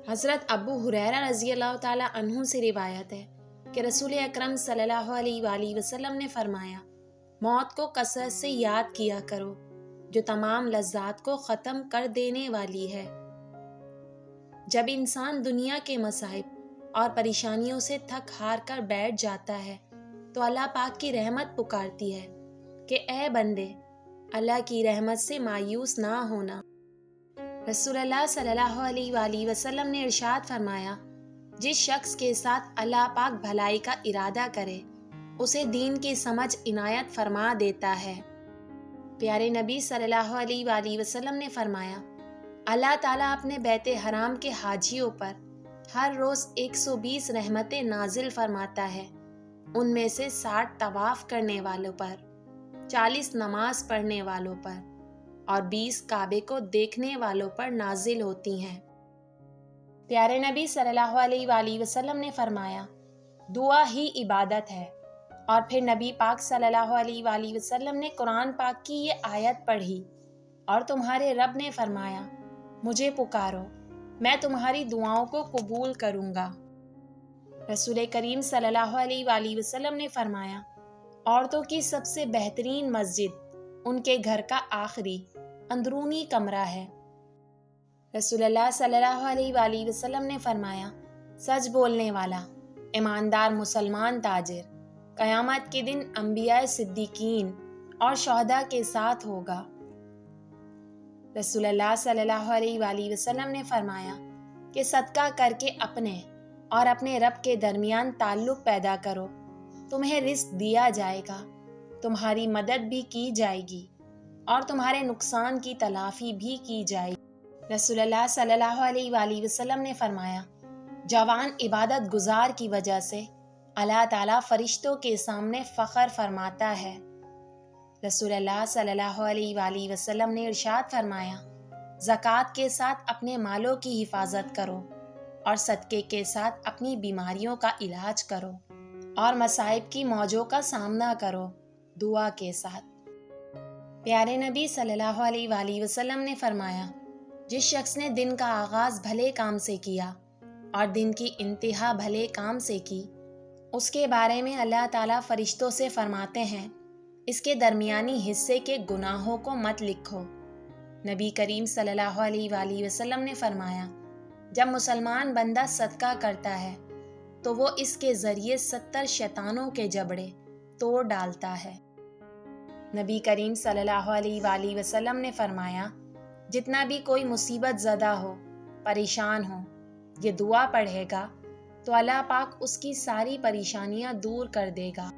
حضرت ابو ہریرہ رضی اللہ تعالیٰ عنہ سے روایت ہے کہ رسول اکرم صلی اللہ علیہ وآلہ وسلم نے فرمایا، موت کو کثرت سے یاد کیا کرو جو تمام لذات کو ختم کر دینے والی ہے۔ جب انسان دنیا کے مصائب اور پریشانیوں سے تھک ہار کر بیٹھ جاتا ہے تو اللہ پاک کی رحمت پکارتی ہے کہ اے بندے، اللہ کی رحمت سے مایوس نہ ہونا۔ رسول اللہ صلی اللہ علیہ وآلہ وسلم نے ارشاد فرمایا، جس شخص کے ساتھ اللہ پاک بھلائی کا ارادہ کرے اسے دین کی سمجھ عنایت فرما دیتا ہے۔ پیارے نبی صلی اللہ علیہ وآلہ وسلم نے فرمایا، اللہ تعالیٰ اپنے بیت حرام کے حاجیوں پر ہر روز 120 رحمتیں نازل فرماتا ہے۔ ان میں سے 60 طواف کرنے والوں پر، 40 نماز پڑھنے والوں پر اور 20 کعبے کو دیکھنے والوں پر نازل ہوتی ہیں۔ پیارے نبی صلی اللہ علیہ وآلہ وسلم نے فرمایا، دعا ہی عبادت ہے۔ اور پھر نبی پاک صلی اللہ علیہ وآلہ وسلم نے قرآن پاک کی یہ آیت پڑھی، اور تمہارے رب نے فرمایا، مجھے پکارو، میں تمہاری دعاؤں کو قبول کروں گا۔ رسول کریم صلی اللہ علیہ وآلہ وسلم نے فرمایا، عورتوں کی سب سے بہترین مسجد ان کے گھر کا آخری اندرونی کمرہ ہے۔ رسول اللہ صلی اللہ علیہ وآلہ وسلم نے فرمایا، سچ بولنے والا، ایماندار مسلمان تاجر قیامت کے دن انبیاء صدیقین اور شہداء کے ساتھ ہوگا۔ رسول اللہ صلی اللہ علیہ وآلہ وسلم نے فرمایا کہ صدقہ کر کے اپنے اور اپنے رب کے درمیان تعلق پیدا کرو، تمہیں رزق دیا جائے گا، تمہاری مدد بھی کی جائے گی اور تمہارے نقصان کی تلافی بھی کی جائے گی۔ رسول اللہ صلی اللہ علیہ وآلہ وسلم نے فرمایا، جوان عبادت گزار کی وجہ سے اللہ تعالیٰ فرشتوں کے سامنے فخر فرماتا ہے۔ رسول اللہ صلی اللہ علیہ وآلہ وسلم نے ارشاد فرمایا، زکوٰۃ کے ساتھ اپنے مالوں کی حفاظت کرو اور صدقے کے ساتھ اپنی بیماریوں کا علاج کرو اور مصائب کی موجوں کا سامنا کرو دعا کے ساتھ۔ پیارے نبی صلی اللہ علیہ وآلہ وسلم نے فرمایا، جس شخص نے دن کا آغاز بھلے کام سے کیا اور دن کی انتہا بھلے کام سے کی، اس کے بارے میں اللہ تعالیٰ فرشتوں سے فرماتے ہیں، اس کے درمیانی حصے کے گناہوں کو مت لکھو۔ نبی کریم صلی اللہ علیہ وآلہ وسلم نے فرمایا، جب مسلمان بندہ صدقہ کرتا ہے تو وہ اس کے ذریعے 70 شیطانوں کے جبڑے توڑ ڈالتا ہے۔ نبی کریم صلی اللہ علیہ وآلہ وسلم نے فرمایا، جتنا بھی کوئی مصیبت زدہ ہو، پریشان ہو، یہ دعا پڑھے گا تو اللہ پاک اس کی ساری پریشانیاں دور کر دے گا۔